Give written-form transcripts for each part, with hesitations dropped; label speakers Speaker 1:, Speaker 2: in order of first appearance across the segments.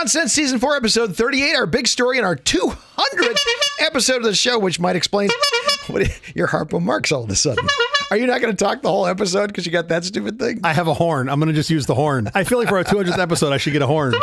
Speaker 1: Nonsense Season 4, Episode 38, our big story in our 200th episode of the show, which might explain what your harpo marks all of a sudden. Are you not going to talk the whole episode because you got that stupid thing?
Speaker 2: I have a horn. I'm going to just use the horn. I feel like for our 200th episode, I should get a horn.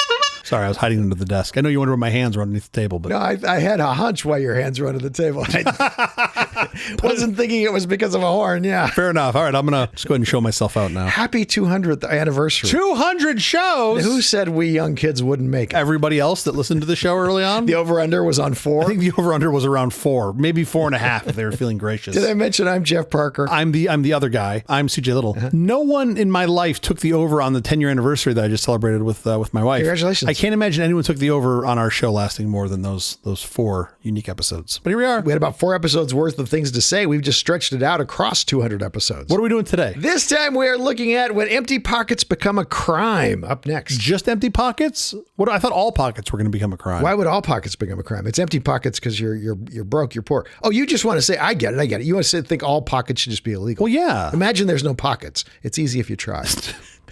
Speaker 2: Sorry, I was hiding under the desk. I know you wonder where my hands were underneath the table, but
Speaker 1: no, I had a hunch why your hands were under the table. I wasn't thinking it was because of a horn. Yeah,
Speaker 2: fair enough. All right, I'm gonna just go ahead and show myself out now.
Speaker 1: Happy 200th anniversary.
Speaker 2: 200 shows.
Speaker 1: Who said we young kids wouldn't make it?
Speaker 2: Everybody else that listened to the show early on.
Speaker 1: The over/under was on 4.
Speaker 2: I think the over/under was around 4, maybe 4.5 if they were feeling gracious.
Speaker 1: Did I mention I'm Jeff Parker?
Speaker 2: I'm the other guy. I'm CJ Little. No one in my life took the over on the 10-year anniversary that I just celebrated with my wife.
Speaker 1: Congratulations!
Speaker 2: I can't imagine anyone took the over on our show lasting more than those 4 unique episodes. But here we are.
Speaker 1: We had about 4 episodes worth of things to say. We've just stretched it out across 200 episodes.
Speaker 2: What are we doing today?
Speaker 1: This time we are looking at when empty pockets become a crime. Up next.
Speaker 2: Just empty pockets? What? I thought all pockets were going to become a crime.
Speaker 1: Why would all pockets become a crime? It's empty pockets because you're broke, you're poor. Oh, you just want to say, I get it. You want to think all pockets should just be illegal.
Speaker 2: Well, yeah.
Speaker 1: Imagine there's no pockets. It's easy if you try.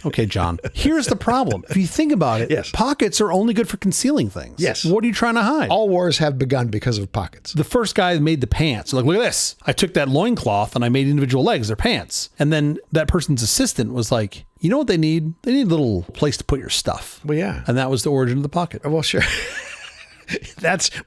Speaker 2: Okay, John. Here's the problem. If you think about it,
Speaker 1: yes.
Speaker 2: Pockets are only good for concealing things.
Speaker 1: Yes.
Speaker 2: What are you trying to hide?
Speaker 1: All wars have begun because of pockets.
Speaker 2: The first guy that made the pants, like, look at this. I took that loincloth and I made individual legs, they're pants. And then that person's assistant was like, you know what they need? They need a little place to put your stuff.
Speaker 1: Well, yeah.
Speaker 2: And that was the origin of the pocket.
Speaker 1: Well, sure.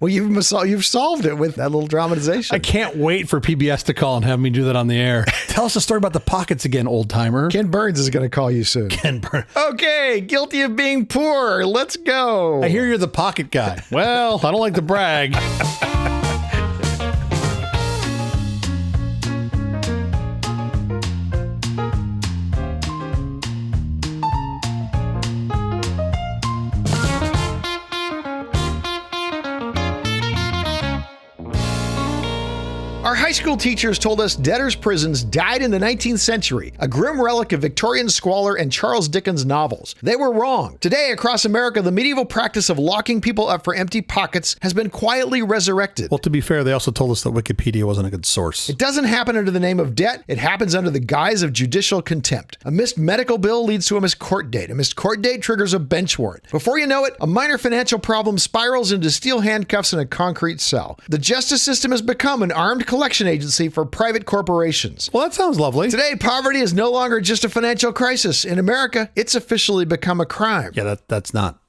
Speaker 1: You've solved it with that little dramatization.
Speaker 2: I can't wait for PBS to call and have me do that on the air. Tell us a story about the pockets again, old timer.
Speaker 1: Ken Burns is going to call you soon.
Speaker 2: Ken Burns.
Speaker 1: Okay, guilty of being poor. Let's go.
Speaker 2: I hear you're the pocket guy. Well, I don't like to brag.
Speaker 1: Our high school teachers told us debtors' prisons died in the 19th century, a grim relic of Victorian squalor and Charles Dickens novels. They were wrong. Today, across America, the medieval practice of locking people up for empty pockets has been quietly resurrected.
Speaker 2: Well, to be fair, they also told us that Wikipedia wasn't a good source.
Speaker 1: It doesn't happen under the name of debt. It happens under the guise of judicial contempt. A missed medical bill leads to a missed court date. A missed court date triggers a bench warrant. Before you know it, a minor financial problem spirals into steel handcuffs in a concrete cell. The justice system has become an armed collection agency for private corporations.
Speaker 2: Well, that sounds lovely.
Speaker 1: Today, poverty is no longer just a financial crisis. In America, it's officially become a crime.
Speaker 2: Yeah, that's not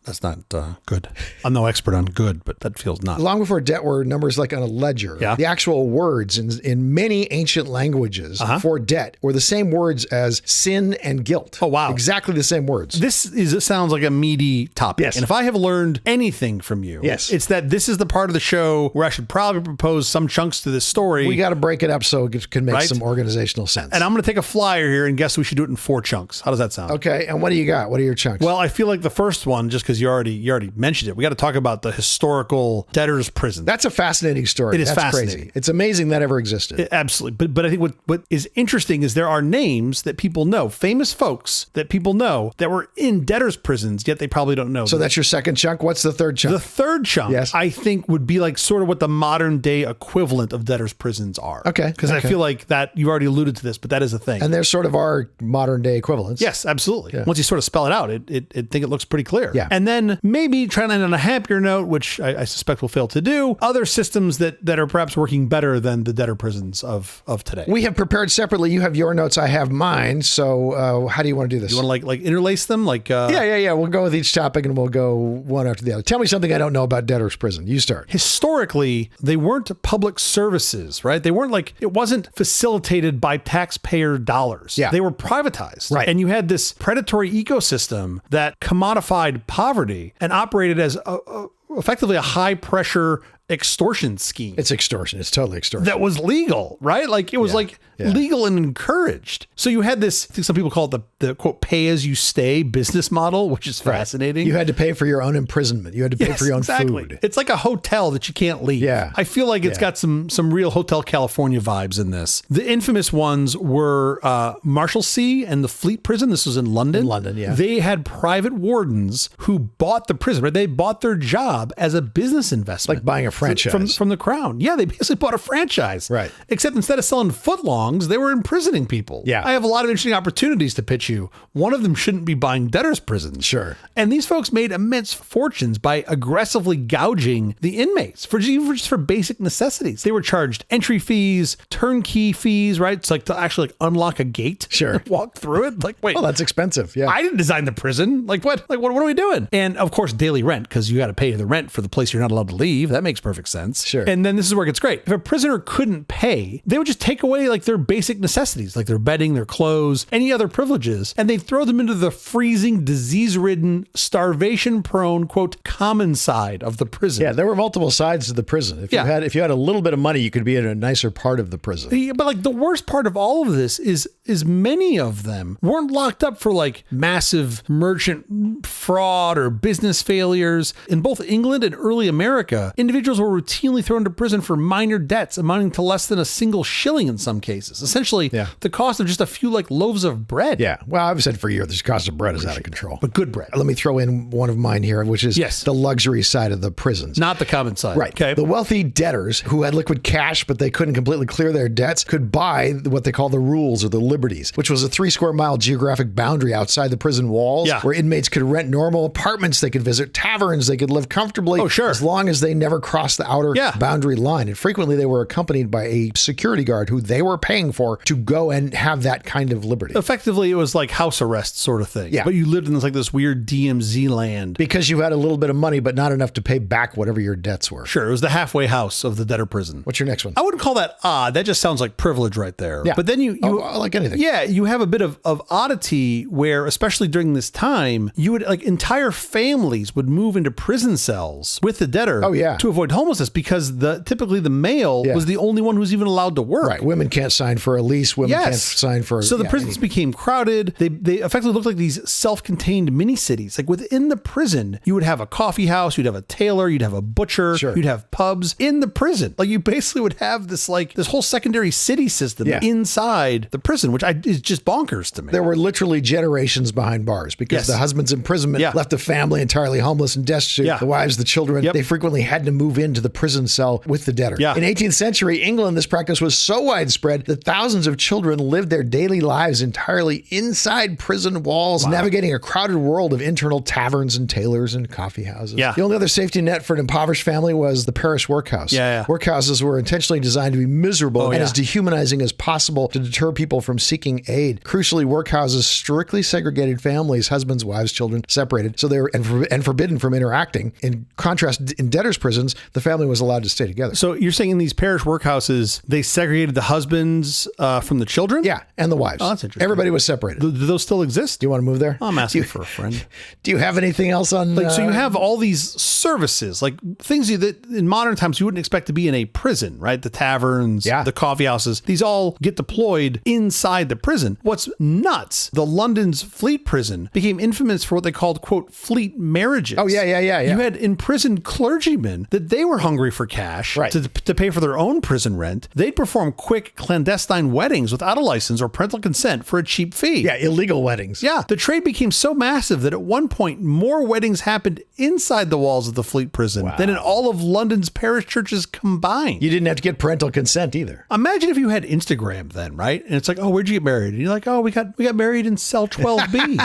Speaker 2: good. I'm no expert on good, but that feels not.
Speaker 1: Long before debt were numbers like on a ledger,
Speaker 2: yeah.
Speaker 1: The actual words in many ancient languages for debt were the same words as sin and guilt.
Speaker 2: Oh, wow.
Speaker 1: Exactly the same words.
Speaker 2: It sounds like a meaty topic.
Speaker 1: Yes.
Speaker 2: And if I have learned anything from you,
Speaker 1: yes,
Speaker 2: it's that this is the part of the show where I should probably propose some chunks to this story.
Speaker 1: We got to break it up so it can make some organizational sense.
Speaker 2: And I'm going to take a flyer here and guess we should do it in 4 chunks. How does that sound?
Speaker 1: Okay. And what do you got? What are your chunks?
Speaker 2: Well, I feel like the first one, just because you already mentioned it, we got to talk about the historical debtors' prison.
Speaker 1: That's a fascinating story.
Speaker 2: It is fascinating.
Speaker 1: Crazy. It's amazing that ever existed.
Speaker 2: Absolutely. But I think what is interesting is there are names that people know, famous folks that people know that were in debtors' prisons, yet they probably don't know.
Speaker 1: So that's your second chunk. What's the third chunk?
Speaker 2: The third chunk, yes, I think would be like sort of what the modern day equivalent of debtors' prisons are.
Speaker 1: Okay.
Speaker 2: Because I feel like that you already alluded to this, but that is a thing.
Speaker 1: And they're sort of our modern day equivalents.
Speaker 2: Yes, absolutely. Yeah. Once you sort of spell it out, I think it looks pretty clear.
Speaker 1: Yeah.
Speaker 2: And then maybe trying to end on a happier note, which I suspect we'll fail to do, other systems that are perhaps working better than the debtor prisons of today.
Speaker 1: We have prepared separately. You have your notes, I have mine. So how do you want to do this?
Speaker 2: You want to like interlace them?
Speaker 1: Yeah. We'll go with each topic and we'll go one after the other. Tell me something I don't know about debtor's prison. You start.
Speaker 2: Historically, they weren't public services, right? They weren't it wasn't facilitated by taxpayer dollars.
Speaker 1: Yeah.
Speaker 2: They were privatized.
Speaker 1: Right.
Speaker 2: And you had this predatory ecosystem that commodified poverty and operated as effectively a high pressure extortion scheme.
Speaker 1: It's extortion. It's totally extortion.
Speaker 2: That was legal, right? Like it was legal and encouraged. So you had this, I think some people call it the quote, pay as you stay business model, which is fascinating.
Speaker 1: You had to pay for your own imprisonment. You had to pay for your own food.
Speaker 2: It's like a hotel that you can't leave.
Speaker 1: Yeah.
Speaker 2: I feel like it's got some real Hotel California vibes in this. The infamous ones were Marshalsea and the Fleet Prison. This was in London.
Speaker 1: Yeah.
Speaker 2: They had private wardens who bought the prison, right? They bought their job as a business investment.
Speaker 1: Like buying a Franchise.
Speaker 2: from the crown. Yeah, they basically bought a franchise.
Speaker 1: Right.
Speaker 2: Except instead of selling footlongs, they were imprisoning people.
Speaker 1: Yeah.
Speaker 2: I have a lot of interesting opportunities to pitch you. One of them shouldn't be buying debtors' prisons.
Speaker 1: Sure.
Speaker 2: And these folks made immense fortunes by aggressively gouging the inmates for just for basic necessities. They were charged entry fees, turnkey fees, right? It's like to actually like unlock a gate.
Speaker 1: Sure.
Speaker 2: Walk through it. Like, wait.
Speaker 1: Oh, that's expensive. Yeah.
Speaker 2: I didn't design the prison. Like what? Like what are we doing? And of course, daily rent, because you got to pay the rent for the place you're not allowed to leave. That makes perfect sense.
Speaker 1: Sure.
Speaker 2: And then this is where it gets great. If a prisoner couldn't pay, they would just take away like their basic necessities, like their bedding, their clothes, any other privileges, and they'd throw them into the freezing, disease-ridden, starvation-prone, quote, common side of the prison.
Speaker 1: Yeah, there were multiple sides to the prison. If you had a little bit of money, you could be in a nicer part of the prison.
Speaker 2: Yeah, but like the worst part of all of this is many of them weren't locked up for like massive merchant fraud or business failures. In both England and early America, individuals were routinely thrown into prison for minor debts amounting to less than a single shilling in some cases. Essentially, the cost of just a few like loaves of bread.
Speaker 1: Yeah. Well, I've said for years, the cost of bread is out of control.
Speaker 2: But good bread.
Speaker 1: Let me throw in one of mine here, which is the luxury side of the prisons.
Speaker 2: Not the common side.
Speaker 1: Right.
Speaker 2: Okay.
Speaker 1: The wealthy debtors who had liquid cash, but they couldn't completely clear their debts, could buy what they call the rules or the liberties, which was a 3 square mile geographic boundary outside the prison walls where inmates could rent normal apartments, they could visit taverns, they could live comfortably as long as they never crossed the outer boundary line. And frequently they were accompanied by a security guard who they were paying for to go and have that kind of liberty.
Speaker 2: Effectively, it was like house arrest sort of thing.
Speaker 1: Yeah.
Speaker 2: But you lived in this weird DMZ land.
Speaker 1: Because you had a little bit of money, but not enough to pay back whatever your debts were.
Speaker 2: Sure. It was the halfway house of the debtor prison.
Speaker 1: What's your next one?
Speaker 2: I wouldn't call that odd. That just sounds like privilege right there.
Speaker 1: Yeah.
Speaker 2: But then you
Speaker 1: like anything.
Speaker 2: Yeah. You have a bit of oddity where, especially during this time, you would like entire families would move into prison cells with the debtor to avoid homelessness because typically the male was the only one who's even allowed to work.
Speaker 1: Right. Women can't sign for a lease. Women can't sign for...
Speaker 2: So the prisons became crowded. They effectively looked like these self-contained mini cities. Like within the prison, you would have a coffee house, you'd have a tailor, you'd have a butcher, you'd have pubs in the prison. Like you basically would have this whole secondary city system inside the prison, which is just bonkers to me.
Speaker 1: There were literally generations behind bars because the husband's imprisonment left the family entirely homeless and destitute. The wives, the children, they frequently had to move into the prison cell with the debtor. In 18th century England, this practice was so widespread that thousands of children lived their daily lives entirely inside prison walls, navigating a crowded world of internal taverns and tailors and coffee houses. The only other safety net for an impoverished family was the parish workhouse. Workhouses were intentionally designed to be miserable and as dehumanizing as possible to deter people from seeking aid. Crucially, workhouses strictly segregated families, husbands, wives, children, separated, so they were and forbidden from interacting. In contrast, in debtors' prisons, the family was allowed to stay together.
Speaker 2: So you're saying in these parish workhouses, they segregated the husbands from the children?
Speaker 1: Yeah, and the wives.
Speaker 2: Oh, that's interesting.
Speaker 1: Everybody was separated.
Speaker 2: Do those still exist?
Speaker 1: Do you want to move there?
Speaker 2: I'm asking for a friend.
Speaker 1: Do you have anything else on...
Speaker 2: So you have all these services, like things that in modern times you wouldn't expect to be in a prison, right? The taverns, the coffee houses, these all get deployed inside the prison. What's nuts, the London's Fleet Prison became infamous for what they called, quote, fleet marriages.
Speaker 1: Oh, yeah.
Speaker 2: You had imprisoned clergymen that they were hungry for cash to pay for their own prison rent. They'd perform quick clandestine weddings without a license or parental consent for a cheap fee.
Speaker 1: Yeah, illegal weddings.
Speaker 2: Yeah, the trade became so massive that at one point more weddings happened inside the walls of the Fleet Prison than in all of London's parish churches combined.
Speaker 1: You didn't have to get parental consent either.
Speaker 2: Imagine if you had Instagram then, right? And it's like, oh, where'd you get married? And you're like, oh, we got married in cell 12B.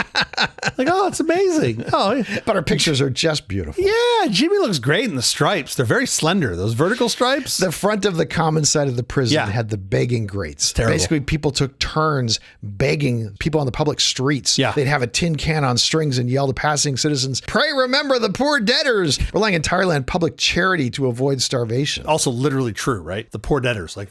Speaker 2: Like, oh, it's amazing. Oh,
Speaker 1: but our pictures are just beautiful.
Speaker 2: Yeah, Jimmy looks great in the stripes. They're very slender. Those vertical stripes.
Speaker 1: The front of the common side of the prison had the begging grates. Basically, people took turns begging people on the public streets. They'd have a tin can on strings and yell to passing citizens, "Pray remember the poor debtors," relying entirely on public charity to avoid starvation.
Speaker 2: Also literally true, right? The poor debtors, like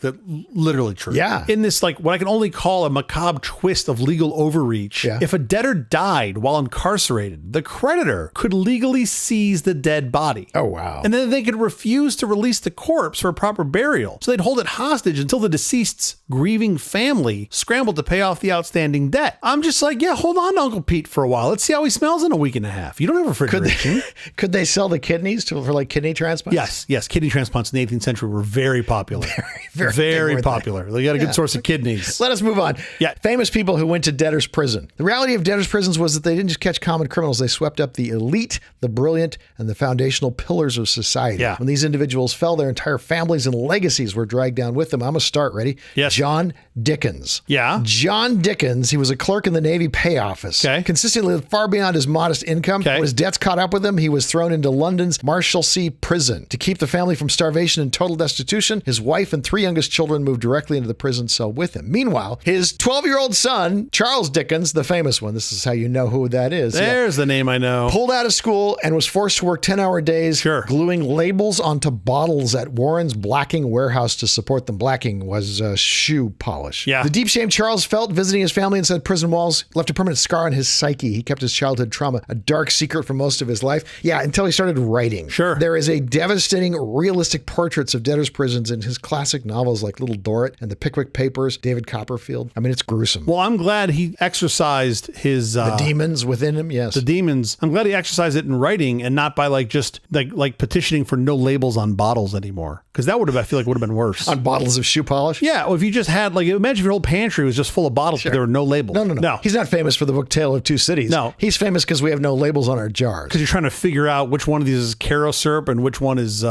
Speaker 2: literally true.
Speaker 1: Yeah.
Speaker 2: In this, like what I can only call a macabre twist of legal overreach, if a debtor died while incarcerated, the creditor could legally seize the dead body.
Speaker 1: Oh, wow.
Speaker 2: And then they could refuse to release the corpse for a proper burial. So they'd hold it hostage until the deceased's grieving family scrambled to pay off the outstanding debt. I'm just like, yeah, hold on to Uncle Pete for a while. Let's see how he smells in a week and a half. You don't have refrigeration.
Speaker 1: Could they sell the kidneys for like kidney transplants?
Speaker 2: Yes. Kidney transplants in the 18th century were very popular. Very popular. They got a good source of kidneys.
Speaker 1: Let us move on. Famous people who went to debtors' prison. The reality of debtors' prisons was that they didn't just catch common criminals. They swept up the elite, the brilliant, and the foundational pillars of society.
Speaker 2: Yeah.
Speaker 1: When these individuals fell, their entire families and legacies were dragged down with them. I'm going to start. Ready?
Speaker 2: Yes.
Speaker 1: John Dickens.
Speaker 2: Yeah.
Speaker 1: John Dickens, he was a clerk in the Navy pay office.
Speaker 2: Okay.
Speaker 1: Consistently lived far beyond his modest income.
Speaker 2: Okay.
Speaker 1: When his debts caught up with him, he was thrown into London's Marshalsea prison. To keep the family from starvation and total destitution, his wife and 3 youngest children moved directly into the prison cell with him. Meanwhile, his 12-year-old son, Charles Dickens, the famous one, this is how you know who that is.
Speaker 2: There's the name I know.
Speaker 1: Pulled out of school and was forced to work 10-hour days, gluing labels onto bottles at Warren's blacking warehouse to support them. Blacking was shoe polish.
Speaker 2: Yeah.
Speaker 1: The deep shame Charles felt visiting his family inside prison walls left a permanent scar on his psyche. He kept his childhood trauma a dark secret for most of his life. Yeah, until he started writing.
Speaker 2: Sure.
Speaker 1: There is a devastating, realistic portraits of debtors' prisons in his classic novels like Little Dorrit and The Pickwick Papers, David Copperfield. I mean, it's gruesome.
Speaker 2: Well, I'm glad he exercised his...
Speaker 1: the demons within him, yes.
Speaker 2: The demons. I'm glad he exercised it in writing and not by just petitioning for no labels on bottles anymore. Because that I feel like would have been worse.
Speaker 1: On bottles of shoe polish?
Speaker 2: Yeah, well, if you just had, imagine if your whole pantry was just full of bottles, but there were no labels.
Speaker 1: No. He's not famous for the book Tale of Two Cities.
Speaker 2: No.
Speaker 1: He's famous because we have no labels on our jars.
Speaker 2: Because you're trying to figure out which one of these is Caro syrup and which one is,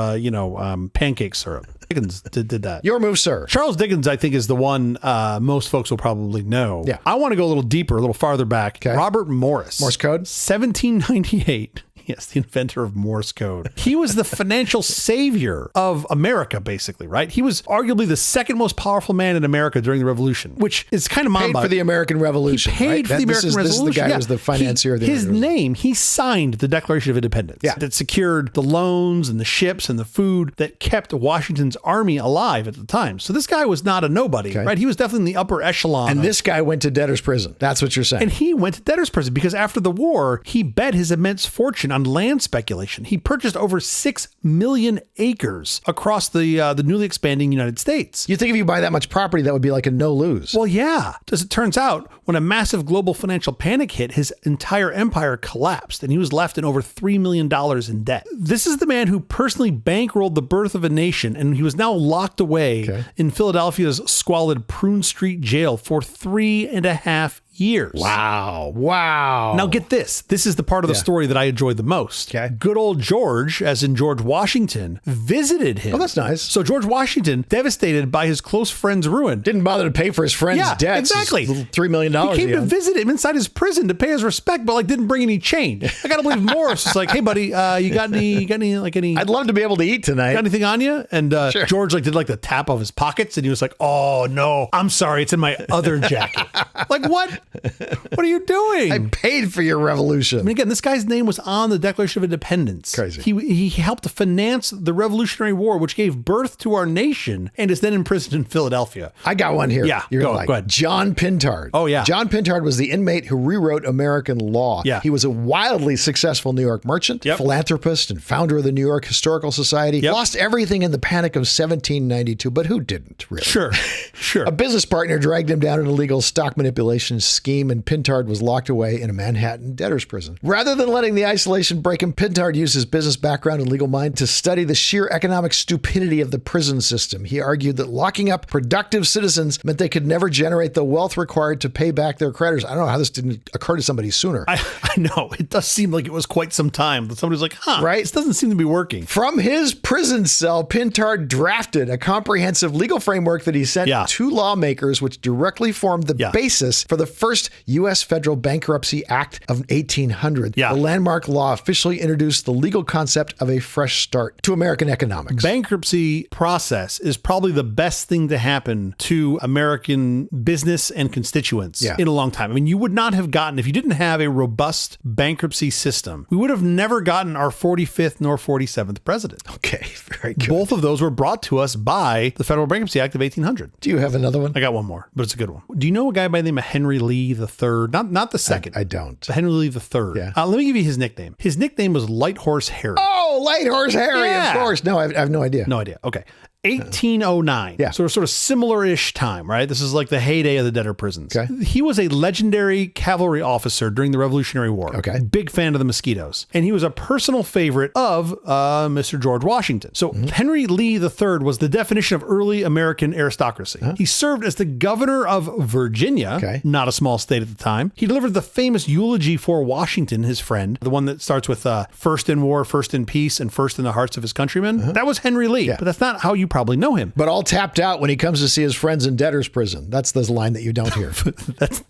Speaker 2: pancake syrup. Dickens did that.
Speaker 1: Your move, sir.
Speaker 2: Charles Dickens, I think, is the one most folks will probably know.
Speaker 1: Yeah.
Speaker 2: I want to go a little deeper, a little farther back.
Speaker 1: Okay.
Speaker 2: Robert Morris.
Speaker 1: Morse code?
Speaker 2: 1798. Yes, the inventor of Morse code. He was the financial savior of America, basically, right? He was arguably the second most powerful man in America during the Revolution, which is kind of mind-boggling.
Speaker 1: Paid for the American Revolution.
Speaker 2: He paid for the American Revolution.
Speaker 1: This is the guy who was the financier of the
Speaker 2: His name, he signed the Declaration of Independence that secured the loans and the ships and the food that kept Washington's army alive at the time. So this guy was not a nobody, right? He was definitely in the upper echelon.
Speaker 1: And this guy went to debtor's prison. That's what you're saying.
Speaker 2: And he went to debtor's prison because after the war, he bet his immense fortune on land speculation. He purchased over 6 million acres across the newly expanding United States.
Speaker 1: You think if you buy that much property, that would be like a no-lose.
Speaker 2: Well, yeah. As it turns out, when a massive global financial panic hit, his entire empire collapsed and he was left in over $3 million in debt. This is the man who personally bankrolled the birth of a nation, and he was now locked away in Philadelphia's squalid Prune Street jail for 3.5 years.
Speaker 1: Wow.
Speaker 2: Now get this. This is the part of the story that I enjoyed the most.
Speaker 1: Okay.
Speaker 2: Good old George, as in George Washington, visited him.
Speaker 1: Oh, that's nice.
Speaker 2: So George Washington, devastated by his close friend's ruin,
Speaker 1: didn't bother to pay for his friend's debts.
Speaker 2: Exactly.
Speaker 1: $3 million.
Speaker 2: He came to visit him inside his prison to pay his respect, but didn't bring any change. I gotta believe Morris was like, "Hey, buddy, you got any?
Speaker 1: I'd love to be able to eat tonight.
Speaker 2: Got anything on you?" And George did the tap of his pockets, and he was like, "Oh no, I'm sorry, it's in my other jacket." What? What are you doing?
Speaker 1: I paid for your revolution.
Speaker 2: I mean, again, this guy's name was on the Declaration of Independence.
Speaker 1: Crazy.
Speaker 2: He helped finance the Revolutionary War, which gave birth to our nation, and is then imprisoned in Philadelphia.
Speaker 1: I got one here.
Speaker 2: Yeah,
Speaker 1: You're
Speaker 2: go ahead.
Speaker 1: John Pintard.
Speaker 2: Oh, yeah.
Speaker 1: John Pintard was the inmate who rewrote American law.
Speaker 2: Yeah.
Speaker 1: He was a wildly successful New York merchant, philanthropist, and founder of the New York Historical Society. Lost everything in the panic of 1792, but who didn't, really?
Speaker 2: Sure.
Speaker 1: A business partner dragged him down an illegal stock manipulation scheme, and Pintard was locked away in a Manhattan debtor's prison. Rather than letting the isolation break him, Pintard used his business background and legal mind to study the sheer economic stupidity of the prison system. He argued that locking up productive citizens meant they could never generate the wealth required to pay back their creditors. I don't know how this didn't occur to somebody sooner.
Speaker 2: I know. It does seem like it was quite some time that somebody's like,
Speaker 1: right?
Speaker 2: This doesn't seem to be working.
Speaker 1: From his prison cell, Pintard drafted a comprehensive legal framework that he sent to lawmakers, which directly formed the basis for the first U.S. Federal Bankruptcy Act of 1800. The landmark law officially introduced the legal concept of a fresh start to American economics.
Speaker 2: Bankruptcy process is probably the best thing to happen to American business and constituents in a long time. I mean, you would not have gotten, if you didn't have a robust bankruptcy system, we would have never gotten our 45th nor 47th president.
Speaker 1: Okay, very good.
Speaker 2: Both of those were brought to us by the Federal Bankruptcy Act of 1800.
Speaker 1: Do you have another one?
Speaker 2: I got one more, but it's a good one. Do you know a guy by the name of Henry Lee III? Not the second.
Speaker 1: I don't.
Speaker 2: Henry Lee III.
Speaker 1: Yeah.
Speaker 2: Let me give you his nickname. His nickname was Light Horse Harry.
Speaker 1: Oh, Light Horse Harry, of course. No, I have no idea.
Speaker 2: No idea. Okay. 1809.
Speaker 1: Yeah.
Speaker 2: So sort of similar-ish time, right? This is like the heyday of the debtor prisons.
Speaker 1: Okay.
Speaker 2: He was a legendary cavalry officer during the Revolutionary War.
Speaker 1: Okay.
Speaker 2: Big fan of the mosquitoes. And he was a personal favorite of Mr. George Washington. So Henry Lee III was the definition of early American aristocracy. He served as the governor of Virginia, not a small state at the time. He delivered the famous eulogy for Washington, his friend, the one that starts with first in war, first in peace, and first in the hearts of his countrymen. That was Henry Lee, but that's not how you probably know him.
Speaker 1: But all tapped out when he comes to see his friends in debtor's prison. That's the line that you don't hear.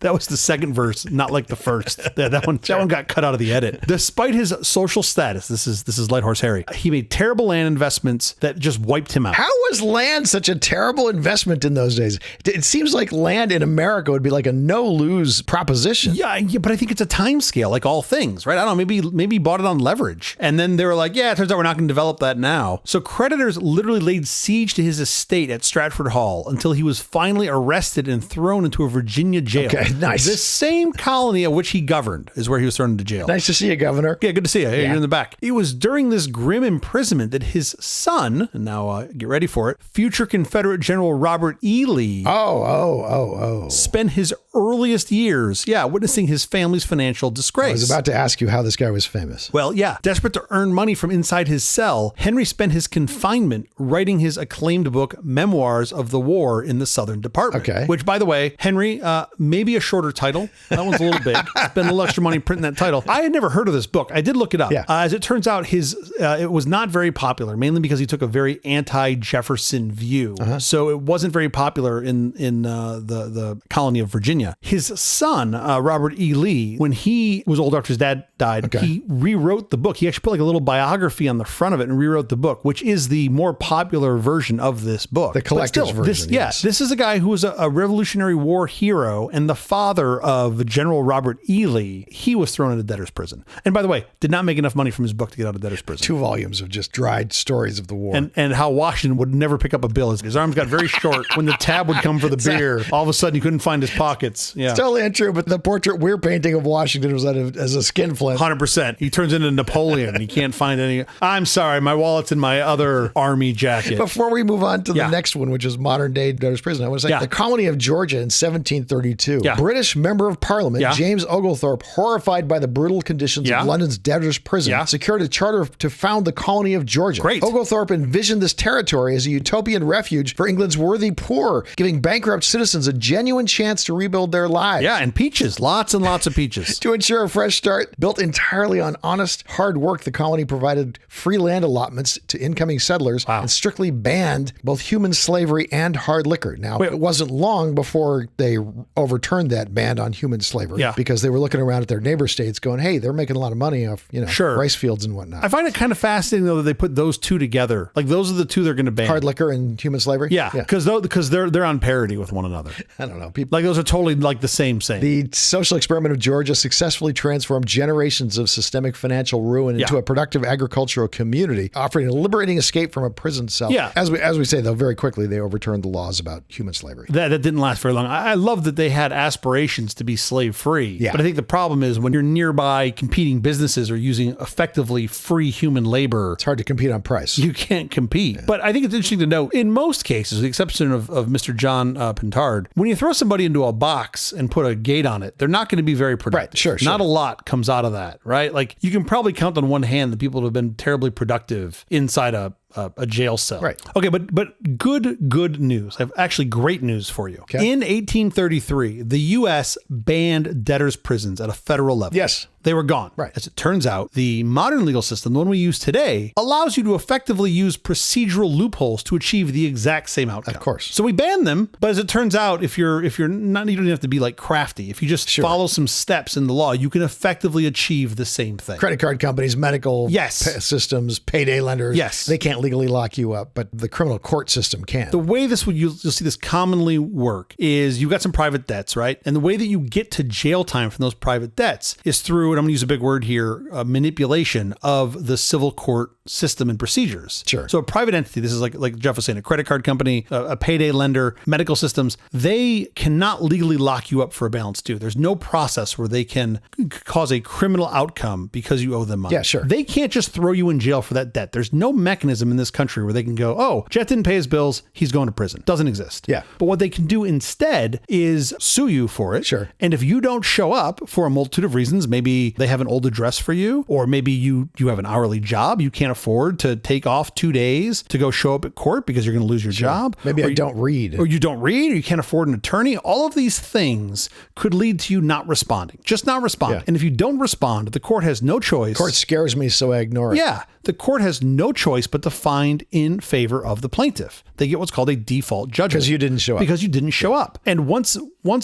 Speaker 2: That was the second verse, not like the first. That one got cut out of the edit. Despite his social status, this is Light Horse Harry, he made terrible land investments that just wiped him out.
Speaker 1: How was land such a terrible investment in those days? It seems like land in America would be like a no-lose proposition.
Speaker 2: Yeah, but I think it's a time scale, like all things, right? I don't know, maybe he bought it on leverage. And then they were like, yeah, it turns out we're not going to develop that now. So creditors literally laid siege to his estate at Stratford Hall until he was finally arrested and thrown into a Virginia jail.
Speaker 1: Okay, nice.
Speaker 2: The same colony of which he governed is where he was thrown into jail.
Speaker 1: Nice to see you, Governor.
Speaker 2: Yeah, good to see you. Hey, you're in the back. It was during this grim imprisonment that his son, and now get ready for it, future Confederate General Robert E. Lee, spent his earliest years, witnessing his family's financial disgrace.
Speaker 1: I was about to ask you how this guy was famous.
Speaker 2: Well, yeah. Desperate to earn money from inside his cell, Henry spent his confinement writing his acclaimed book, Memoirs of the War in the Southern Department.
Speaker 1: Okay.
Speaker 2: Which, by the way, Henry, maybe a shorter title. That one's a little big. Spent a little extra money printing that title. I had never heard of this book. I did look it up.
Speaker 1: Yeah.
Speaker 2: As it turns out, it was not very popular, mainly because he took a very anti-Jefferson view. So it wasn't very popular in the colony of Virginia. His son, Robert E. Lee, when he was old after his dad died, he rewrote the book. He actually put like a little biography on the front of it and rewrote the book, which is the more popular version of this book.
Speaker 1: The collector's version.
Speaker 2: This is a guy who was a Revolutionary War hero and the father of General Robert E. Lee. He was thrown into debtor's prison. And by the way, did not make enough money from his book to get out of debtor's prison.
Speaker 1: 2 volumes of just dried stories of the war.
Speaker 2: And how Washington would never pick up a bill. His arms got very short. When the tab would come for the beer, all of a sudden he couldn't find his pockets. Yeah.
Speaker 1: It's totally untrue, but the portrait we're painting of Washington was as a skinflint.
Speaker 2: 100%. He turns into Napoleon. He can't find any. I'm sorry, my wallet's in my other army jacket.
Speaker 1: Before we move on to the next one, which is modern day debtor's prison, I want to say the colony of Georgia in 1732. British member of parliament, James Oglethorpe, horrified by the brutal conditions of London's debtor's prison, secured a charter to found the colony of Georgia.
Speaker 2: Great.
Speaker 1: Oglethorpe envisioned this territory as a utopian refuge for England's worthy poor, giving bankrupt citizens a genuine chance to rebuild their lives.
Speaker 2: Yeah, and peaches. Lots and lots of peaches.
Speaker 1: To ensure a fresh start, built entirely on honest, hard work, the colony provided free land allotments to incoming settlers and strictly banned both human slavery and hard liquor. Now, it wasn't long before they overturned that ban on human slavery because they were looking around at their neighbor states going, hey, they're making a lot of money off, rice fields and whatnot.
Speaker 2: I find it kind of fascinating, though, that they put those two together. Like, those are the two they're going to ban.
Speaker 1: Hard liquor and human slavery?
Speaker 2: Yeah, because they're on parity with one another.
Speaker 1: I don't know.
Speaker 2: Like, those are totally like the same.
Speaker 1: The social experiment of Georgia successfully transformed generations of systemic financial ruin into a productive agricultural community, offering a liberating escape from a prison cell.
Speaker 2: Yeah.
Speaker 1: As we say, though, very quickly, they overturned the laws about human slavery.
Speaker 2: That didn't last very long. I love that they had aspirations to be slave-free.
Speaker 1: Yeah.
Speaker 2: But I think the problem is when you're nearby competing businesses or using effectively free human labor,
Speaker 1: it's hard to compete on price.
Speaker 2: You can't compete. Yeah. But I think it's interesting to note, in most cases, with the exception of Mr. John Pintard, when you throw somebody into a box and put a gate on it, they're not going to be very productive.
Speaker 1: Right, sure.
Speaker 2: Not a lot comes out of that, right? Like, you can probably count on one hand the people who have been terribly productive inside a jail cell.
Speaker 1: Right.
Speaker 2: Okay, but good news. I have actually great news for you.
Speaker 1: Okay.
Speaker 2: In 1833, the U.S. banned debtors' prisons at a federal level.
Speaker 1: Yes.
Speaker 2: They were gone.
Speaker 1: Right.
Speaker 2: As it turns out, the modern legal system, the one we use today, allows you to effectively use procedural loopholes to achieve the exact same outcome.
Speaker 1: Of course.
Speaker 2: So we banned them, but as it turns out, if you're not, you don't have to be like crafty. If you just follow some steps in the law, you can effectively achieve the same thing.
Speaker 1: Credit card companies, medical systems, payday lenders.
Speaker 2: Yes.
Speaker 1: They can't legally lock you up, but the criminal court system can.
Speaker 2: The way you'll see this commonly work is you've got some private debts, right? And the way that you get to jail time from those private debts is through, and I'm going to use a big word here, manipulation of the civil court system and procedures.
Speaker 1: Sure.
Speaker 2: So a private entity, this is like Jeff was saying, a credit card company, a payday lender, medical systems, they cannot legally lock you up for a balance due. There's no process where they can cause a criminal outcome because you owe them money.
Speaker 1: Yeah, sure.
Speaker 2: They can't just throw you in jail for that debt. There's no mechanism in this country where they can go, oh, Jet didn't pay his bills, he's going to prison. Doesn't exist.
Speaker 1: Yeah.
Speaker 2: But what they can do instead is sue you for it.
Speaker 1: Sure.
Speaker 2: And if you don't show up for a multitude of reasons, maybe they have an old address for you, or maybe you have an hourly job, you can't afford to take off 2 days to go show up at court because you're going to lose your job.
Speaker 1: Maybe I don't read.
Speaker 2: Or you don't read, or you can't afford an attorney. All of these things could lead to you not responding. Just not respond.
Speaker 1: Yeah.
Speaker 2: And if you don't respond, the court has no choice.
Speaker 1: Court scares me, so I ignore it.
Speaker 2: Yeah. The court has no choice but to find in favor of the plaintiff. They get what's called a default judgment.
Speaker 1: Because you didn't show up.
Speaker 2: Because you didn't show up. And once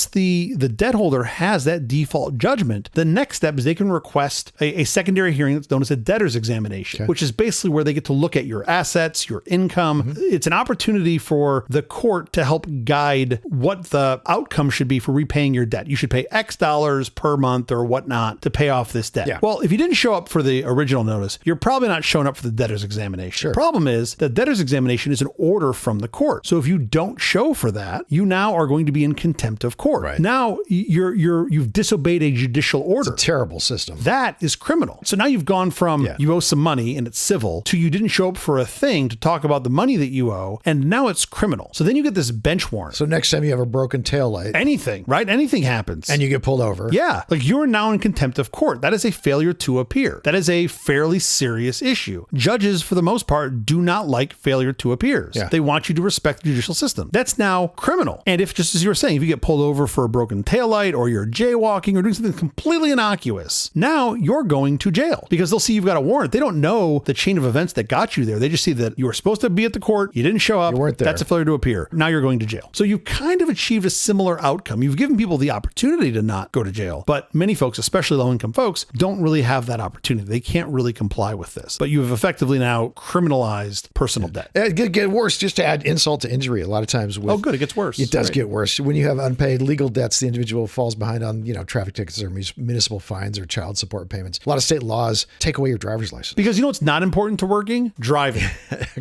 Speaker 2: the debt holder has that default judgment, the next step is they can request a secondary hearing that's known as a debtor's examination, which is basically where they get to look at your assets, your income. It's an opportunity for the court to help guide what the outcome should be for repaying your debt. You should pay X dollars per month or whatnot to pay off this debt.
Speaker 1: Yeah.
Speaker 2: Well, if you didn't show up for the original notice, you're probably not showing up for the debtor's examination.
Speaker 1: Sure.
Speaker 2: The problem is the debtor's examination is an order from the court. So if you don't show for that, you now are going to be in contempt of court.
Speaker 1: Right.
Speaker 2: Now you've disobeyed a judicial order.
Speaker 1: It's a terrible system.
Speaker 2: That is criminal. So now you've gone from you owe some money and it's civil to you didn't show up for a thing to talk about the money that you owe, and now it's criminal. So then you get this bench warrant.
Speaker 1: So next time you have a broken taillight.
Speaker 2: Anything, right? Anything happens.
Speaker 1: And you get pulled over.
Speaker 2: Yeah. Like you're now in contempt of court. That is a failure to appear. That is a fairly serious issue. Judges, for the most part, do not like failure to appears.
Speaker 1: Yeah.
Speaker 2: They want you to respect the judicial system. That's now criminal. And if, just as you were saying, if you get pulled over for a broken taillight or you're jaywalking or doing something completely innocuous, now you're going to jail because they'll see you've got a warrant. They don't know the chain of events that got you there. They just see that you were supposed to be at the court. You didn't show up.
Speaker 1: You weren't there.
Speaker 2: That's a failure to appear. Now you're going to jail. So you've kind of achieved a similar outcome. You've given people the opportunity to not go to jail, but many folks, especially low-income folks, don't really have that opportunity. They can't really comply with this. But you have effectively now criminalized personal debt.
Speaker 1: It could get worse, just to add insult to injury. A lot of times with,
Speaker 2: Oh, good. It gets worse.
Speaker 1: It does
Speaker 2: Right.
Speaker 1: get worse. When you have unpaid legal debts, the individual falls behind on, traffic tickets or municipal fines or child support payments. A lot of state laws take away your driver's license.
Speaker 2: Because you know what's not important to working? Driving.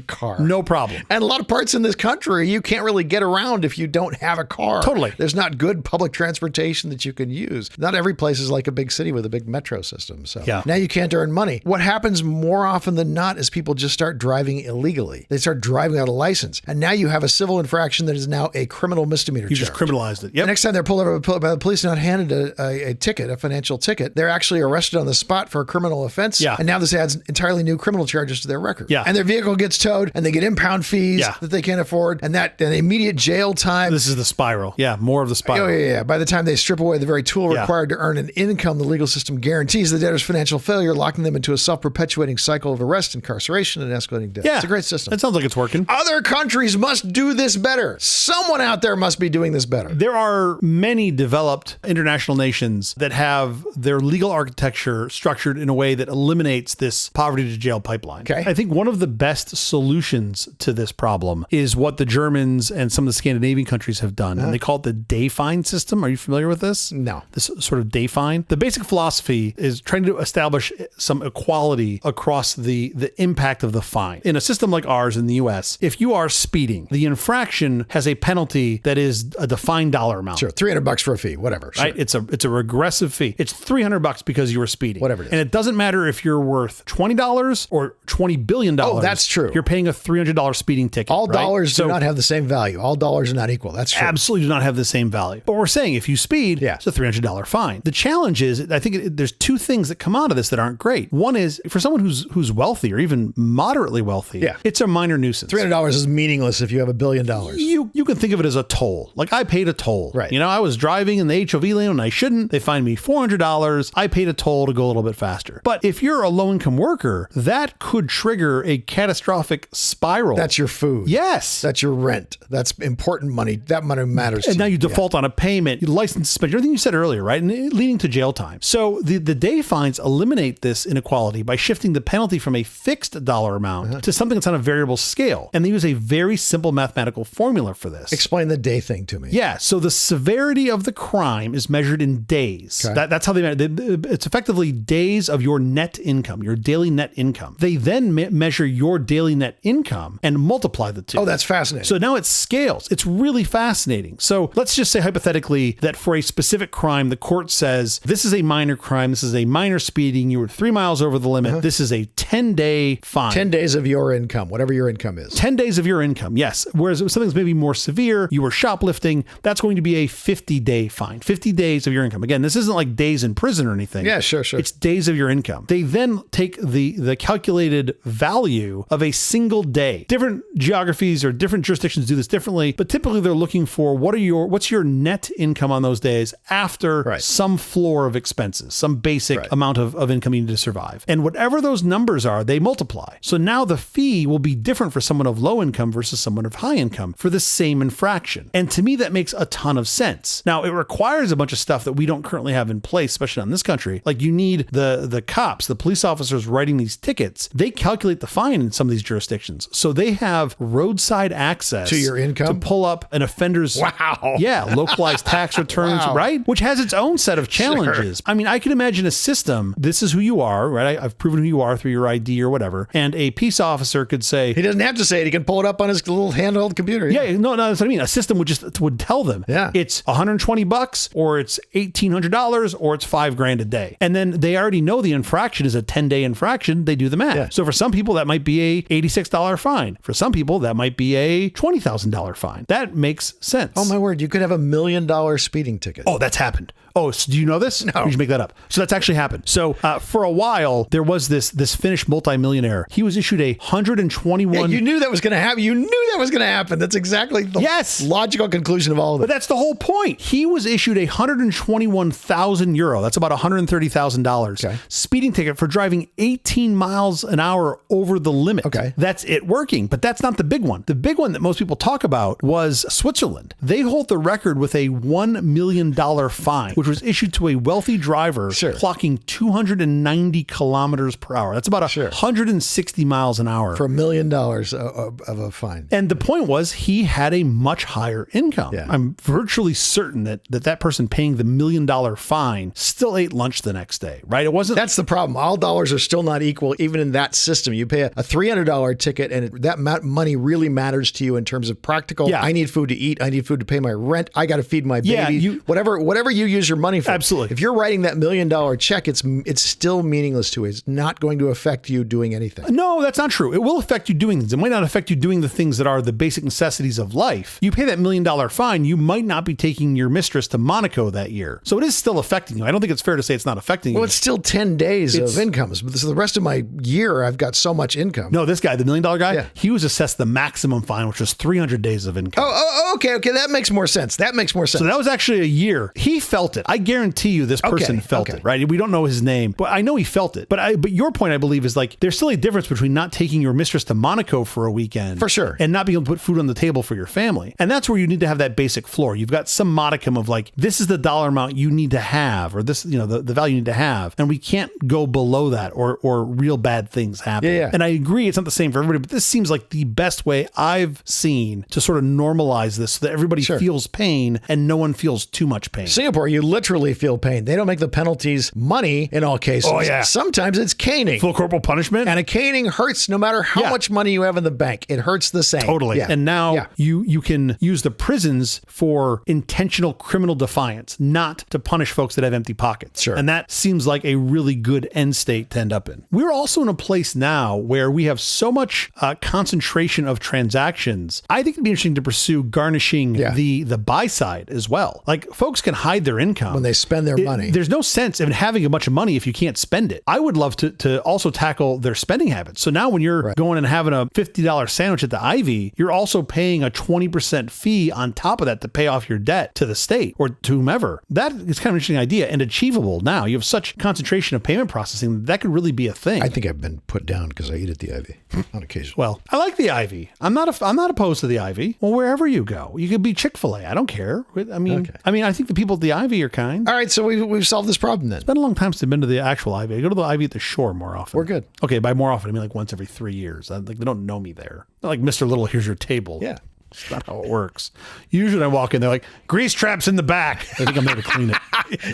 Speaker 1: Car.
Speaker 2: No problem.
Speaker 1: And a lot of parts in this country, you can't really get around if you don't have a car.
Speaker 2: Totally.
Speaker 1: There's not good public transportation that you can use. Not every place is like a big city with a big metro system. So now you can't earn money. What happens more often than not is people just start driving illegally. They start driving without a license. And now you have a civil infraction that is now a criminal misdemeanor
Speaker 2: You
Speaker 1: charge.
Speaker 2: just criminalized it.
Speaker 1: The
Speaker 2: Yep.
Speaker 1: next time they're pulled over by the police and not handed a ticket, a financial ticket, they're actually arrested on the spot for a criminal offense.
Speaker 2: Yeah.
Speaker 1: And now this adds entirely new criminal charges to their record.
Speaker 2: Yeah.
Speaker 1: And their vehicle gets towed and they get impound fees that they can't afford. And that an immediate jail time.
Speaker 2: This is the spiral. Yeah. More of the spiral.
Speaker 1: Oh, yeah. By the time they strip away the very tool required to earn an income, the legal system guarantees the debtor's financial failure, locking them into a self-perpetuating cycle of arrest, incarceration, and escalating debt.
Speaker 2: Yeah.
Speaker 1: It's a great system.
Speaker 2: That sounds like it's working.
Speaker 1: Other countries must do this better. Someone out there must be doing this better.
Speaker 2: There are many developed international nations that have their legal architecture structured in a way that eliminates this poverty to jail pipeline.
Speaker 1: Okay.
Speaker 2: I think one of the best solutions to this problem is what the Germans and some of the Scandinavian countries have done. And they call it the day fine system. Are you familiar with this?
Speaker 1: No.
Speaker 2: This sort of day fine. The basic philosophy is trying to establish some equality across the impact of the fine. In a system like ours in the US, if you are speeding, the infraction has a penalty that is a defined dollar amount.
Speaker 1: Sure, $300 for a fee, whatever. Sure.
Speaker 2: Right? It's a regressive fee. It's $300 because you were speeding.
Speaker 1: Whatever it is.
Speaker 2: And it doesn't matter if you're worth $20 or $20 billion.
Speaker 1: Oh, that's true.
Speaker 2: You're paying a $300 speeding ticket.
Speaker 1: All
Speaker 2: right?
Speaker 1: dollars do
Speaker 2: So
Speaker 1: not have the same value. All dollars are not equal. That's true.
Speaker 2: absolutely do not have the same value. But we're saying if you speed,
Speaker 1: Yeah.
Speaker 2: it's a $300 fine. The challenge is, I think there's two things that come out of this that aren't great. One is for someone who's wealthy or even moderately wealthy, it's a minor nuisance.
Speaker 1: $300 is meaningless if you have $1 billion.
Speaker 2: You can think of it as a toll. Like I paid a toll.
Speaker 1: Right.
Speaker 2: I was driving in the HOV lane and I shouldn't. They fined me $400. I paid a toll to go a little bit faster. But if you're a low-income worker, that could trigger a catastrophic spiral.
Speaker 1: That's your food.
Speaker 2: Yes.
Speaker 1: That's your rent. That's important money. That money matters.
Speaker 2: And
Speaker 1: to
Speaker 2: now you default on a payment, license suspension, everything you said earlier, right? And leading to jail time. So the day fines eliminate this inequality by shifting the penalty from a fixed dollar amount to something that's on a variable scale. And they use a very simple mathematical formula for this.
Speaker 1: Explain the day thing to me.
Speaker 2: Yeah. So the severity of the crime is measured in days.
Speaker 1: Okay.
Speaker 2: That's how it's effectively days of your net income, your daily net income. They then measure your daily net income and multiply the two.
Speaker 1: Oh, that's fascinating.
Speaker 2: So now it scales. It's really fascinating. So let's just say hypothetically that for a specific crime, the court says, this is a minor crime. This is a minor speeding. You were 3 miles over the limit. This is a 10-day fine.
Speaker 1: 10 days of your income, whatever your income is.
Speaker 2: 10 days of your income, yes. Whereas if something's maybe more severe, you were shoplifting, that's going to be a 50-day fine. 50 days of your income. Again, this isn't like days in prison or anything.
Speaker 1: Yeah, sure.
Speaker 2: It's days of your income. They then take the calculated value of a single day. Different geographies or different jurisdictions do this differently, but typically they're looking for what's your net income on those days after some floor of expenses, some basic amount of income you need to survive. And whatever those numbers are, they multiply. So now the fee will be different for someone of low income versus someone of high income for the same infraction. And to me, that makes a ton of sense. Now, it requires a bunch of stuff that we don't currently have in place, especially in this country. Like you need the cops, the police officers writing these tickets. They calculate the fine in some of these jurisdictions. So they have roadside access
Speaker 1: to your income
Speaker 2: to pull up an offender's localized tax returns, right? Which has its own set of challenges. Sure. I mean, I can imagine a system, this is who you are, right? I've proven who you are through your ID or whatever. And a peace officer could say,
Speaker 1: he doesn't have to say it. He can pull it up on his little handheld computer.
Speaker 2: Yeah, no, that's what I mean. A system would tell them, it's $120 or it's $1,800 or it's $5,000 a day. And then they already know the infraction is a 10-day infraction. They do the math. Yeah. So for some people, that might be a $86 fine. For some people, that might be a $20,000 fine. That makes sense.
Speaker 1: Oh my word. You could have $1 million speeding ticket.
Speaker 2: Oh, that's happened. Oh, so do you know this?
Speaker 1: No.
Speaker 2: You should make that up. So that's actually happened. So for a while, there was this Finnish multimillionaire. He was issued a 121...
Speaker 1: Yeah, you knew that was going to happen. You knew that was going to happen. That's exactly the logical conclusion of all of it.
Speaker 2: But that's the whole point. He was issued a 121,000 euro. That's about $130,000. Speeding ticket for driving 18 miles an hour over the limit. That's it working. But that's not the big one. The big one that most people talk about was Switzerland. They hold the record with a $1 million fine, which was issued to a wealthy driver clocking 290 kilometers per hour. That's about 160 miles an hour.
Speaker 1: For $1 million of a fine.
Speaker 2: And the point was he had a much higher income.
Speaker 1: Yeah.
Speaker 2: I'm virtually certain that person paying the $1 million fine still ate lunch the next day, right? It wasn't.
Speaker 1: That's the problem. All dollars are still not equal, even in that system. You pay a $300 ticket and that money really matters to you in terms of practical. I need food to eat. I need food to pay my rent. I got to feed my baby. Whatever you use your money for.
Speaker 2: Absolutely.
Speaker 1: If you're writing that $1 million check, it's still meaningless to you. It's not going to affect you doing anything.
Speaker 2: No, that's not true. It will affect you doing things. It might not affect you doing the things that are the basic necessities of life. You pay that $1 million fine, you might not be taking your mistress to Monaco that year. So it is still affecting you. I don't think it's fair to say it's not affecting you.
Speaker 1: Well, it's still 10 days of income. So the rest of my year, I've got so much income.
Speaker 2: No, this guy, the $1 million guy, he was assessed the maximum fine, which was 300 days of income.
Speaker 1: Oh, okay. That makes more sense. So
Speaker 2: that was actually a year. He felt it. I guarantee you this person felt it, right? We don't know his name, but I know he felt it. But your point, I believe, is like there's still a difference between not taking your mistress to Monaco for a weekend,
Speaker 1: for sure,
Speaker 2: and not being able to put food on the table for your family. And that's where you need to have that basic floor. You've got some modicum of like, this is the dollar amount you need to have, or this, the value you need to have, and we can't go below that, or real bad things happen.
Speaker 1: Yeah.
Speaker 2: And I agree, it's not the same for everybody, but this seems like the best way I've seen to sort of normalize this so that everybody feels pain and no one feels too much pain.
Speaker 1: Singapore, you literally feel pain. They don't make the penalties money in all cases.
Speaker 2: Oh, yeah.
Speaker 1: Sometimes it's caning.
Speaker 2: Full corporal punishment.
Speaker 1: And a caning hurts no matter how much money you have in the bank. It hurts the same.
Speaker 2: Totally.
Speaker 1: Yeah.
Speaker 2: And now you can use the prisons for intentional criminal defiance, not to punish folks that have empty pockets.
Speaker 1: Sure.
Speaker 2: And that seems like a really good end state to end up in. We're also in a place now where we have so much concentration of transactions. I think it'd be interesting to pursue garnishing the buy side as well. Like folks can hide their income
Speaker 1: when they spend their money.
Speaker 2: There's no sense in having a bunch of money if you can't spend it. I would love to also tackle their spending habits. So now when you're going and having a $50 sandwich at the Ivy, you're also paying a 20% fee on top of that to pay off your debt to the state or to whomever. That is kind of an interesting idea and achievable now. You have such concentration of payment processing that could really be a thing.
Speaker 1: I think I've been put down because I eat at the Ivy on occasion.
Speaker 2: Well, I like the Ivy. I'm not opposed to the Ivy. Well, wherever you go, you could be Chick-fil-A. I don't care. I mean, I think the people at the Ivy are kind.
Speaker 1: All right, so we've solved this problem then.
Speaker 2: It's been a long time since I've been to the actual Ivy. I go to the Ivy at the shore more often.
Speaker 1: We're good.
Speaker 2: Okay, by more often, I mean like once every 3 years. Like they don't know me there. Not like Mr. Little, here's your table.
Speaker 1: Yeah.
Speaker 2: It's not how it works. Usually I walk in, they're like, grease traps in the back. I think I'm there to clean it.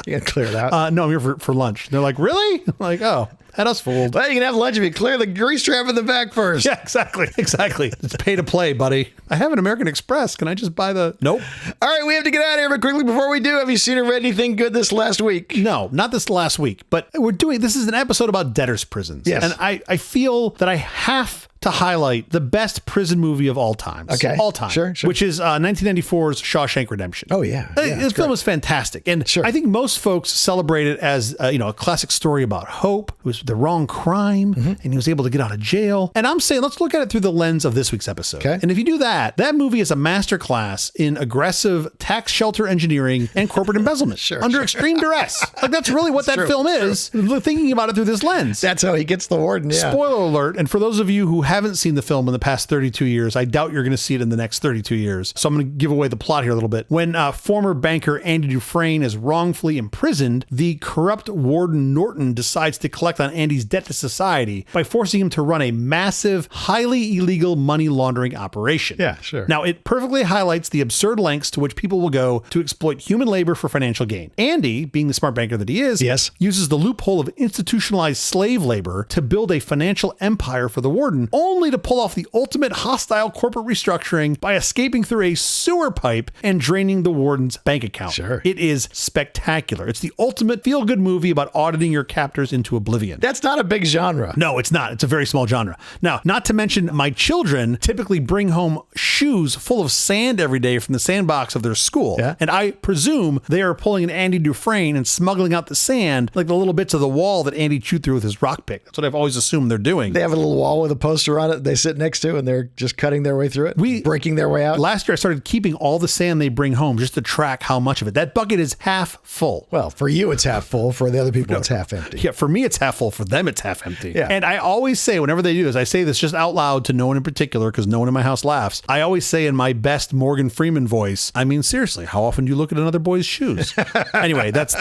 Speaker 1: You got to clear it out.
Speaker 2: No, I'm here for lunch. They're like, really? I'm like, oh, had us fooled.
Speaker 1: Well, you can have lunch if you clear the grease trap in the back first.
Speaker 2: Yeah, exactly. It's pay to play, buddy. I have an American Express. Can I just buy the... Nope.
Speaker 1: All right, we have to get out of here, but quickly before we do, have you seen or read anything good this last week?
Speaker 2: No, not this last week, but this is an episode about debtors' prisons.
Speaker 1: Yes.
Speaker 2: And I feel that I have to highlight the best prison movie of all time.
Speaker 1: Okay.
Speaker 2: All time.
Speaker 1: Sure.
Speaker 2: Which is 1994's Shawshank Redemption.
Speaker 1: Oh, yeah.
Speaker 2: This film is fantastic. And
Speaker 1: Sure.
Speaker 2: I think most folks celebrate it as, a classic story about hope. It was the wrong crime, and he was able to get out of jail. And I'm saying, let's look at it through the lens of this week's episode.
Speaker 1: Okay.
Speaker 2: And if you do that movie is a masterclass in aggressive tax shelter engineering and corporate embezzlement under extreme duress. Like, that's really what that film is, thinking about it through this lens.
Speaker 1: That's how he gets the warden, yeah.
Speaker 2: Spoiler alert. And for those of you who haven't seen the film in the past 32 years, I doubt you're going to see it in the next 32 years. So I'm going to give away the plot here a little bit. When former banker Andy Dufresne is wrongfully imprisoned, the corrupt warden Norton decides to collect on Andy's debt to society by forcing him to run a massive, highly illegal money laundering operation.
Speaker 1: Yeah, sure.
Speaker 2: Now, it perfectly highlights the absurd lengths to which people will go to exploit human labor for financial gain. Andy, being the smart banker that he is, uses the loophole of institutionalized slave labor to build a financial empire for the warden, only to pull off the ultimate hostile corporate restructuring by escaping through a sewer pipe and draining the warden's bank account.
Speaker 1: Sure.
Speaker 2: It is spectacular. It's the ultimate feel-good movie about auditing your captors into oblivion.
Speaker 1: That's not a big genre.
Speaker 2: No, it's not. It's a very small genre. Now, not to mention my children typically bring home shoes full of sand every day from the sandbox of their school.
Speaker 1: Yeah.
Speaker 2: And I presume they are pulling an Andy Dufresne and smuggling out the sand like the little bits of the wall that Andy chewed through with his rock pick. That's what I've always assumed they're doing.
Speaker 1: They have a little wall with a poster on it they sit next to, and they're just cutting their way through it, breaking their way out.
Speaker 2: Last year, I started keeping all the sand they bring home just to track how much of it. That bucket is half full.
Speaker 1: Well, for you, it's half full. For the other people, it's half empty.
Speaker 2: Yeah, for me, it's half full. For them, it's half empty.
Speaker 1: Yeah.
Speaker 2: And I always say, whenever they do this, I say this just out loud to no one in particular, because no one in my house laughs. I always say in my best Morgan Freeman voice, I mean, seriously, how often do you look at another boy's shoes? Anyway, that's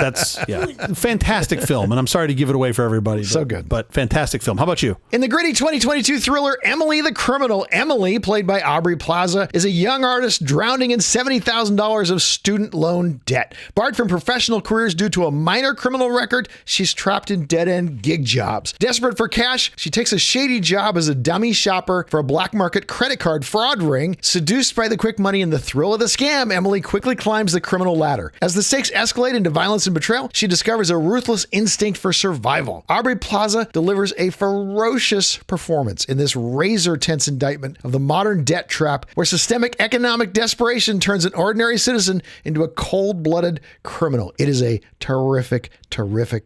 Speaker 2: fantastic film. And I'm sorry to give it away for everybody.
Speaker 1: So good.
Speaker 2: But fantastic film. How about you?
Speaker 1: In the gritty 2022 thriller Emily the Criminal, Emily, played by Aubrey Plaza, is a young artist drowning in $70,000 of student loan debt. Barred from professional careers due to a minor criminal record, she's trapped in dead-end gig jobs. Desperate for cash, she takes a shady job as a dummy shopper for a black market credit card fraud ring. Seduced by the quick money and the thrill of the scam, Emily quickly climbs the criminal ladder. As the stakes escalate into violence and betrayal, she discovers a ruthless instinct for survival. Aubrey Plaza delivers a ferocious performance in this razor-tense indictment of the modern debt trap, where systemic economic desperation turns an ordinary citizen into a cold-blooded criminal. It is a terrific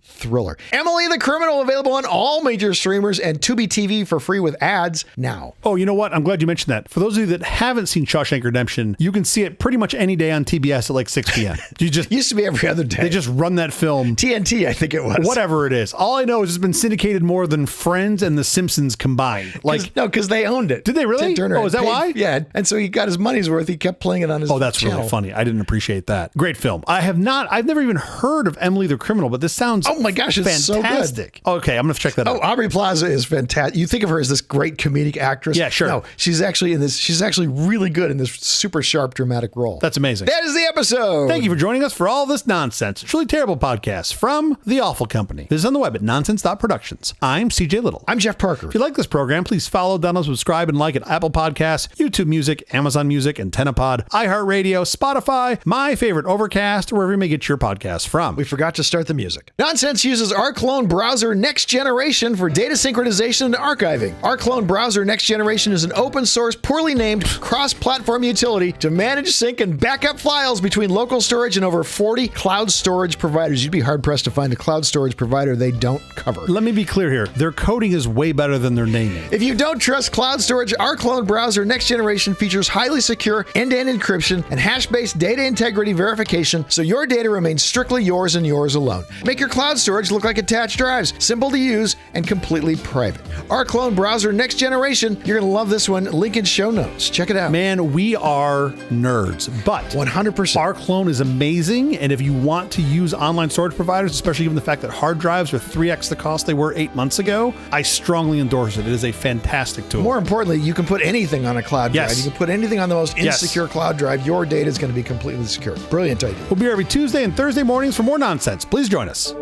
Speaker 1: thriller. Emily the Criminal, available on all major streamers and Tubi TV for free with ads now.
Speaker 2: Oh, you know what? I'm glad you mentioned that. For those of you that haven't seen Shawshank Redemption, you can see it pretty much any day on TBS at like 6 p.m. You just
Speaker 1: used to be every other day.
Speaker 2: They just run that film.
Speaker 1: TNT, I think it was.
Speaker 2: Whatever it is. All I know is it's been syndicated more than Friends and The Simpsons combined.
Speaker 1: Because they owned it.
Speaker 2: Did they really?
Speaker 1: Ted Turner
Speaker 2: is that why?
Speaker 1: Yeah. And so he got his money's worth. He kept playing it on his
Speaker 2: that's
Speaker 1: channel.
Speaker 2: Really funny. I didn't appreciate that. Great film. I've never even heard of Emily the Criminal, but this sounds
Speaker 1: gosh, it's
Speaker 2: fantastic.
Speaker 1: So good.
Speaker 2: Okay, I'm going to check that out.
Speaker 1: Aubrey Plaza is fantastic. You think of her as this great comedic actress.
Speaker 2: Yeah, sure.
Speaker 1: No, she's actually really good in this super sharp dramatic role.
Speaker 2: That's amazing.
Speaker 1: That is the episode.
Speaker 2: Thank you for joining us for all this nonsense. Truly terrible podcast from The Awful Company. This is on the web at nonsense.productions. I'm CJ Little.
Speaker 1: I'm Jeff Parker.
Speaker 2: If you like this program, please follow, download, subscribe, and like at Apple Podcasts, YouTube Music, Amazon Music, AntennaPod, iHeartRadio, Spotify, my favorite Overcast, or wherever you may get your podcasts from.
Speaker 1: We forgot to start the music. Nonsense uses rClone Browser Next Generation for data synchronization and archiving. rClone Browser Next Generation is an open source, poorly named, cross-platform utility to manage, sync, and backup files between local storage and over 40 cloud storage providers. You'd be hard-pressed to find a cloud storage provider they don't cover.
Speaker 2: Let me be clear here. Their coding is way better than their naming.
Speaker 1: If you don't trust cloud storage, rClone Browser Next Generation features highly secure end-to-end encryption and hash-based data integrity verification, so your data remains strictly yours and yours alone. Make your cloud storage look like attached drives, simple to use, and completely private. rClone Browser Next Generation, you're going to love this one. Link in show notes. Check it out.
Speaker 2: Man, we are nerds, but
Speaker 1: 100%.
Speaker 2: rClone is amazing, and if you want to use online storage providers, especially given the fact that hard drives are 3x the cost they were 8 months ago, I strongly endorse it. It is a fantastic fantastic tool.
Speaker 1: More importantly, you can put anything on a cloud drive.
Speaker 2: Yes.
Speaker 1: You can put anything on the most
Speaker 2: Yes.
Speaker 1: insecure cloud drive. Your data is going to be completely secure. Brilliant idea.
Speaker 2: We'll be here every Tuesday and Thursday mornings for more nonsense. Please join us.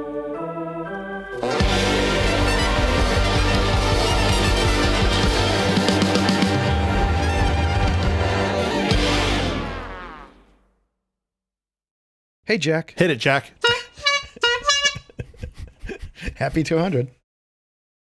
Speaker 1: Hey, Jack.
Speaker 2: Hit it, Jack.
Speaker 1: Happy 200.